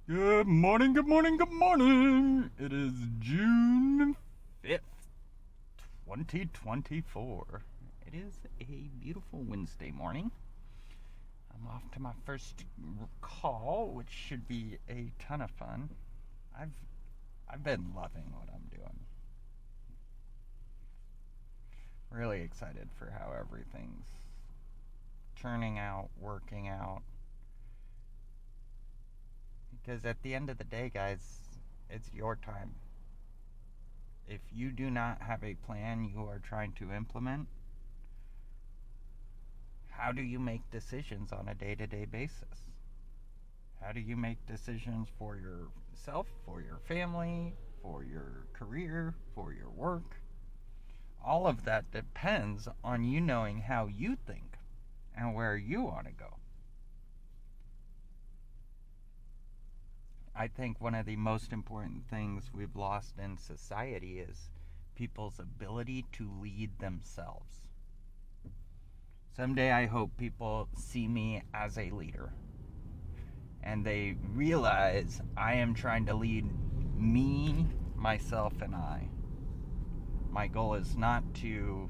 Good morning, good morning, good morning. It is June 5th, 2024. It is a beautiful Wednesday morning. I'm off to my first call, which should be a ton of fun. I've been loving what I'm doing. Really excited for how everything's turning out, working out. Because at the end of the day, guys, it's your time. If you do not have a plan you are trying to implement, how do you make decisions on a day to day basis? How do you make decisions for yourself, for your family, for your career, for your work? All of that depends on you knowing how you think and where you want to go. I think one of the most important things we've lost in society is people's ability to lead themselves. Someday I hope people see me as a leader and they realize I am trying to lead me, myself, and I. My goal is not to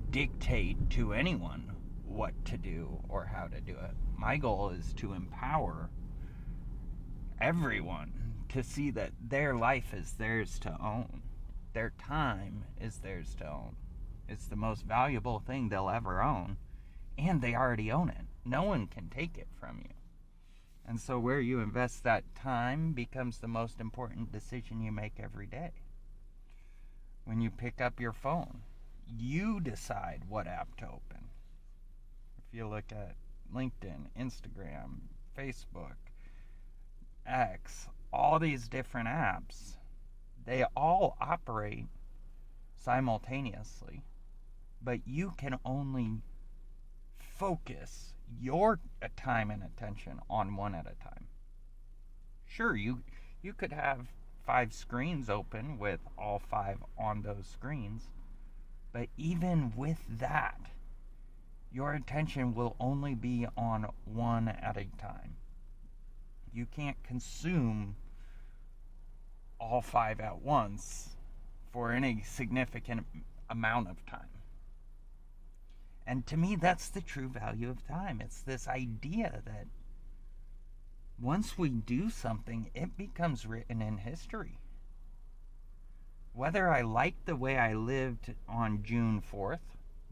dictate to anyone what to do or how to do it. My goal is to empower everyone to see that their life is theirs to own. Their time is theirs to own. It's the most valuable thing they'll ever own, and they already own it. No one can take it from you. And so where you invest that time becomes the most important decision you make every day. When you pick up your phone, you decide what app to open. If you look at LinkedIn, Instagram, Facebook, X, all these different apps, they all operate simultaneously, but you can only focus your time and attention on one at a time. Sure, you could have 5 screens open with all 5 on those screens, but even with that, your attention will only be on one at a time. You can't consume all 5 at once for any significant amount of time. And to me, that's the true value of time. It's this idea that once we do something, it becomes written in history. Whether I like the way I lived on June 4th,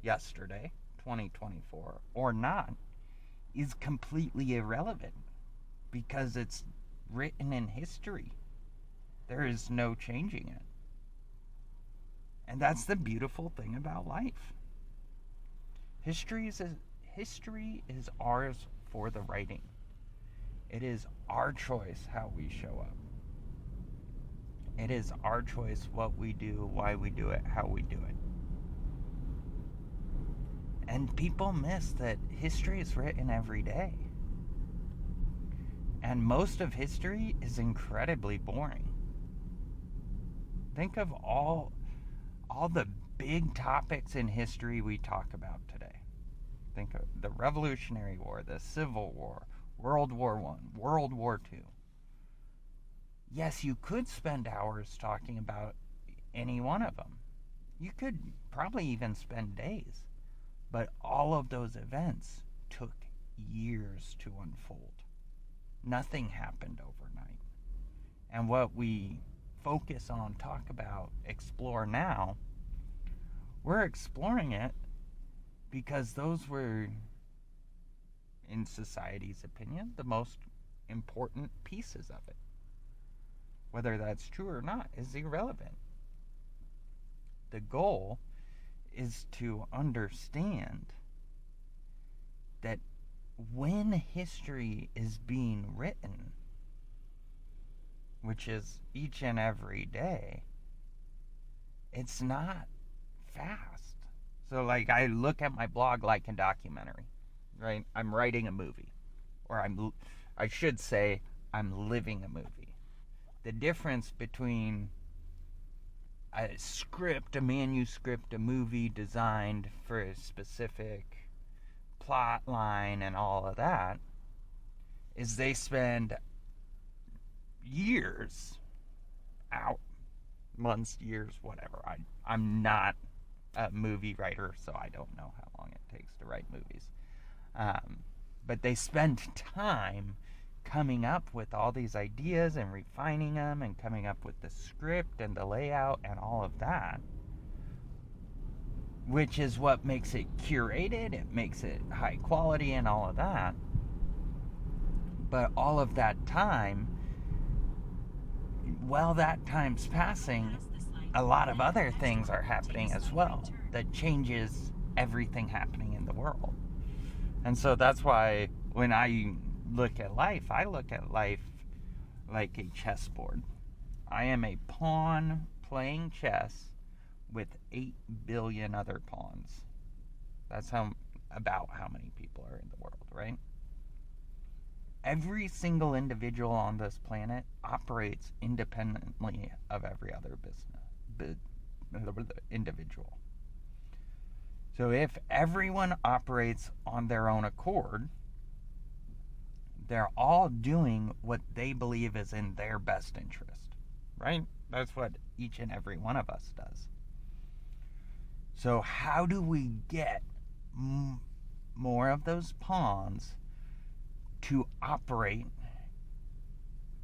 yesterday, 2024, or not, is completely irrelevant because it's written in history. There is no changing it. And that's the beautiful thing about life. History is ours for the writing. It is our choice how we show up. It is our choice what we do, why we do it, how we do it. And people miss that history is written every day. And most of history is incredibly boring. Think of all the big topics in history we talk about today. Think of the Revolutionary War, the Civil War, World War I, World War II. Yes, you could spend hours talking about any one of them. You could probably even spend days. But all of those events took years to unfold. Nothing happened overnight. And what we focus on, talk about, explore now, we're exploring it because those were, in society's opinion, the most important pieces of it. Whether that's true or not is irrelevant. The goal is to understand that when history is being written, which is each and every day, it's not fast. So, like, I look at my blog like a documentary, right? I'm writing a movie, or I should say, I'm living a movie. The difference between a script, a manuscript, a movie designed for a specific plot line and all of that is they spend years out, months, years, whatever. I'm not a movie writer, so I don't know how long it takes to write movies. But they spend time coming up with all these ideas and refining them and coming up with the script and the layout and all of that, which is what makes it curated, it makes it high quality and all of that. But all of that time, while that time's passing, a lot of other things are happening as well that changes everything happening in the world. And so that's why when I look at life like a chessboard. I am a pawn playing chess with 8 billion other pawns. That's about how many people are in the world, right? Every single individual on this planet operates independently of every other individual. So if everyone operates on their own accord, they're all doing what they believe is in their best interest, right? That's what each and every one of us does. So how do we get more of those pawns to operate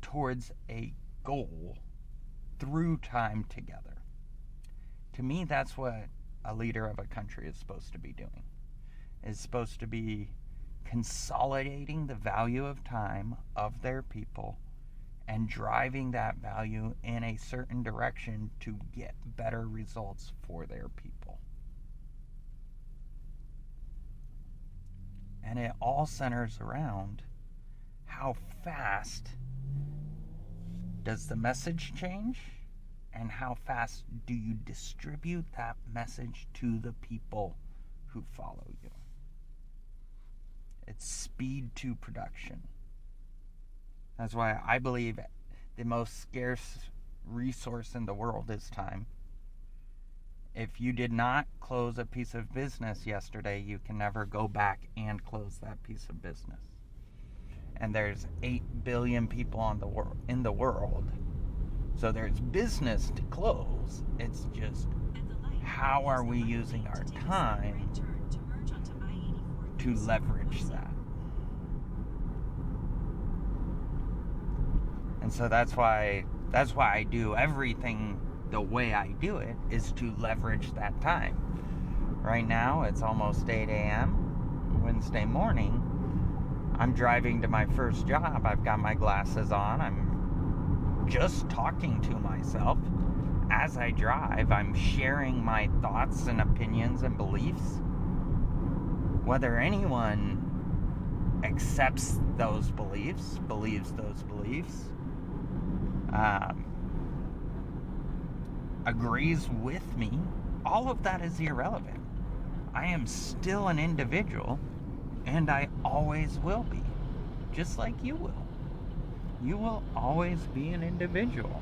towards a goal through time together? To me, that's what a leader of a country is supposed to be doing. Is supposed to be consolidating the value of time of their people and driving that value in a certain direction to get better results for their people. And it all centers around how fast does the message change and how fast do you distribute that message to the people who follow you. It's speed to production. That's why I believe the most scarce resource in the world is time. If you did not close a piece of business yesterday, you can never go back and close that piece of business. And there's 8 billion people in the world. So there's business to close. It's just how are we using our time to leverage that? And so that's why I do everything the way I do it, is to leverage that time. Right now it's almost 8 a.m. Wednesday morning. I'm driving to my first job. I've got my glasses on. I'm just talking to myself as I drive. I'm sharing my thoughts and opinions and beliefs. Whether anyone accepts those beliefs, believes those beliefs, agrees with me, all of that is irrelevant. I am still an individual, and I always will be, just like you will. You will always be an individual.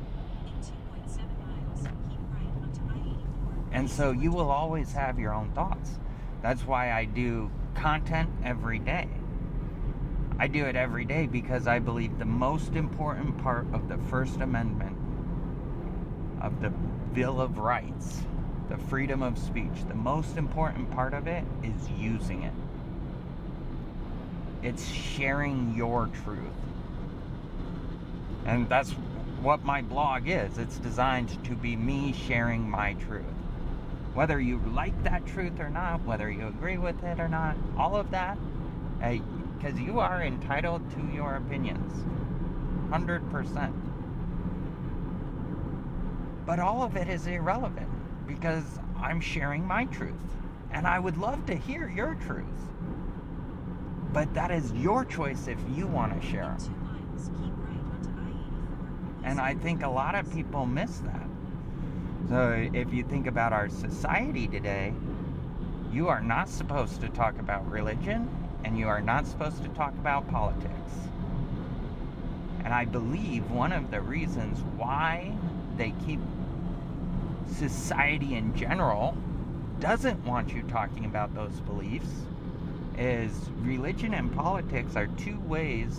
And so you will always have your own thoughts. That's why I do content every day. I do it every day because I believe the most important part of the First Amendment of the Bill of Rights, the freedom of speech, the most important part of it is using it. It's sharing your truth. And that's what my blog is. It's designed to be me sharing my truth. Whether you like that truth or not, whether you agree with it or not, all of that, because you are entitled to your opinions, 100%. But all of it is irrelevant because I'm sharing my truth. And I would love to hear your truth. But that is your choice if you want to share it. And I think a lot of people miss that. So if you think about our society today, you are not supposed to talk about religion and you are not supposed to talk about politics. And I believe one of the reasons why they keep society in general doesn't want you talking about those beliefs is religion and politics are two ways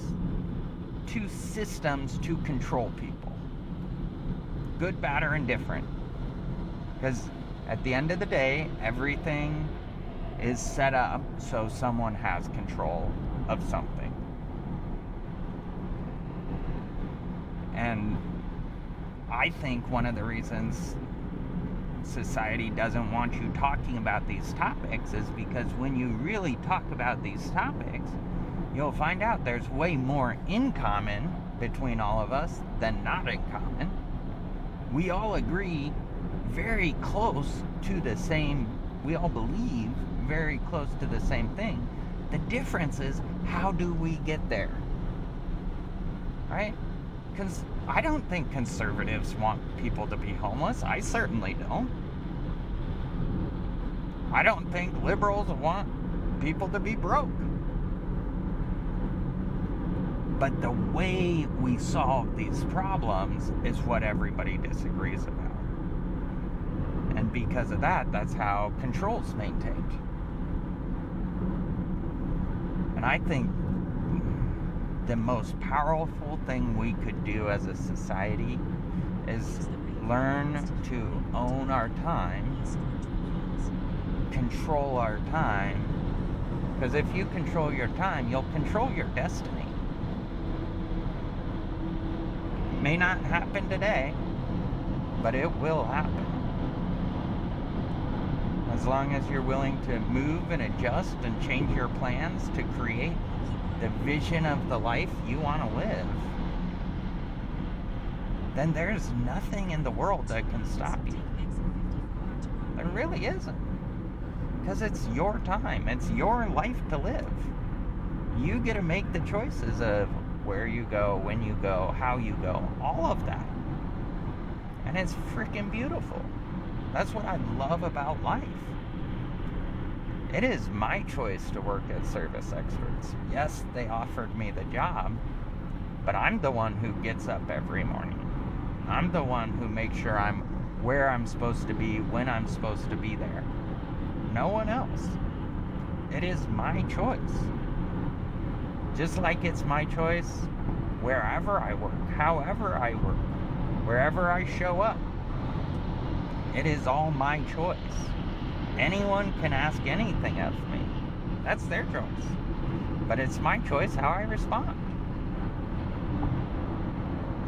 to systems to control people. Good, bad, or indifferent. Because at the end of the day, everything is set up so someone has control of something. And I think one of the reasons society doesn't want you talking about these topics is because when you really talk about these topics, you'll find out there's way more in common between all of us than not in common. We all agree very close to the same, we all believe very close to the same thing. The difference is, how do we get there? Right? Because I don't think conservatives want people to be homeless. I certainly don't. I don't think liberals want people to be broke. But the way we solve these problems is what everybody disagrees about. And because of that, that's how control's maintained. And I think the most powerful thing we could do as a society is learn to own our time, control our time, because if you control your time, you'll control your destiny. It may not happen today, but it will happen. As long as you're willing to move and adjust and change your plans to create the vision of the life you want to live, then there's nothing in the world that can stop you. There really isn't. Because it's your time. It's your life to live. You get to make the choices of where you go, when you go, how you go, all of that. And it's freaking beautiful. That's what I love about life. It is my choice to work at Service Experts. Yes, they offered me the job, but I'm the one who gets up every morning. I'm the one who makes sure I'm where I'm supposed to be, when I'm supposed to be there. No one else. It is my choice. Just like it's my choice wherever I work, however I work, wherever I show up. It is all my choice. Anyone can ask anything of me. That's their choice. But it's my choice how I respond.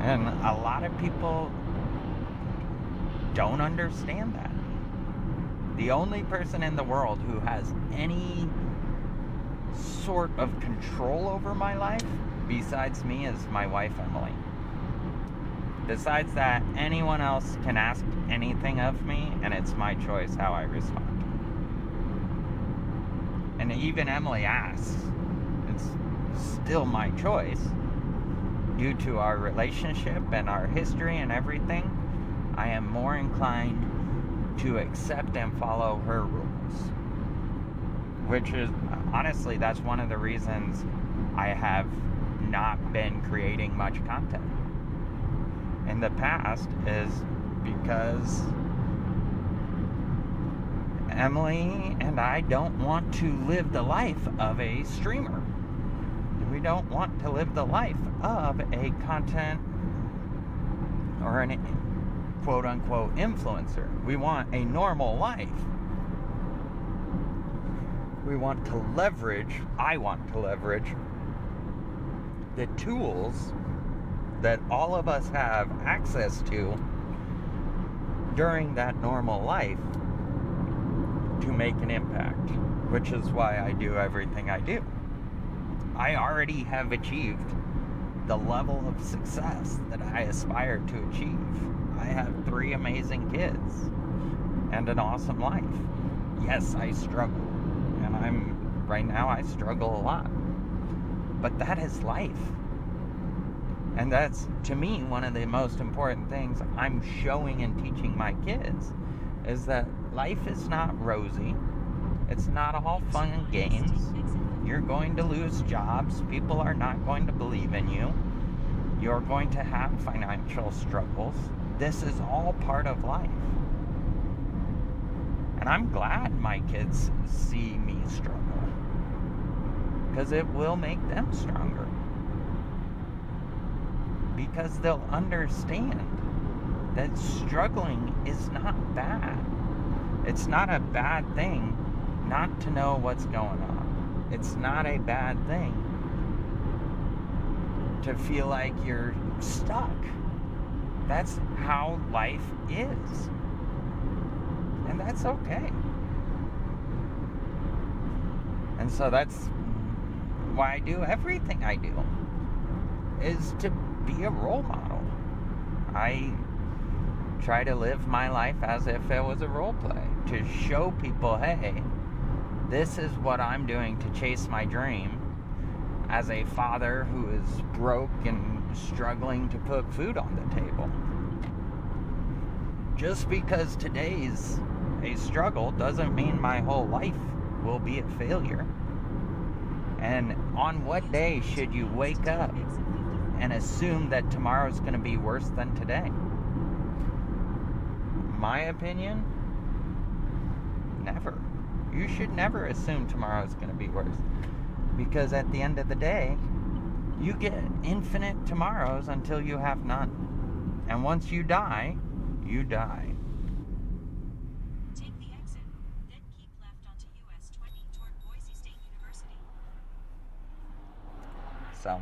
And a lot of people don't understand that. The only person in the world who has any sort of control over my life, besides me, is my wife, Emily. Besides that, anyone else can ask anything of me, and it's my choice how I respond. And even Emily asks, it's still my choice. Due to our relationship and our history and everything, I am more inclined to accept and follow her rules. Which is, honestly, that's one of the reasons I have not been creating much content in the past, is because Emily and I don't want to live the life of a streamer. We don't want to live the life of a content or an quote-unquote influencer. We want a normal life. I want to leverage the tools that all of us have access to during that normal life to make an impact, which is why I do everything I do. I already have achieved the level of success that I aspire to achieve. I have 3 amazing kids and an awesome life. Yes, I struggle. And right now I struggle a lot. But that is life. And that's, to me, one of the most important things I'm showing and teaching my kids, is that life is not rosy. It's not all fun and games. You're going to lose jobs. People are not going to believe in you. You're going to have financial struggles. This is all part of life. And I'm glad my kids see me struggle, because it will make them stronger. because they'll understand that struggling is not bad. It's not a bad thing not to know what's going on. It's not a bad thing to feel like you're stuck. That's how life is. And that's okay. And so that's why I do everything I do, is to be a role model. I try to live my life as if it was a role play, to show people, hey, this is what I'm doing to chase my dream as a father who is broke and struggling to put food on the table. Just because today's a struggle doesn't mean my whole life will be a failure. And on what day should you wake up and assume that tomorrow's going to be worse than today? My opinion, never. You should never assume tomorrow's going to be worse. Because at the end of the day, you get infinite tomorrows until you have none. And once you die, you die. Take the exit, then keep left onto US 20 toward Boise State University. So,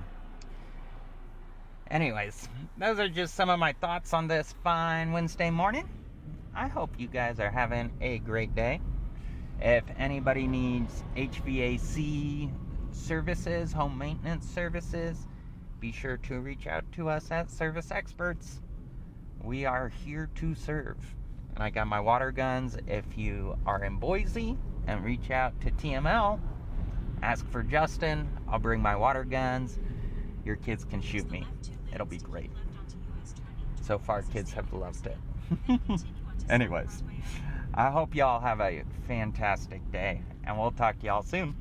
anyways, those are just some of my thoughts on this fine Wednesday morning. I hope you guys are having a great day. If anybody needs HVAC services, home maintenance services, be sure to reach out to us at Service Experts. We are here to serve. And I got my water guns. If you are in Boise and reach out to TML, ask for Justin. I'll bring my water guns. Your kids can shoot me. It'll be great. So far, kids have loved it. Anyways, I hope y'all have a fantastic day, and we'll talk to y'all soon.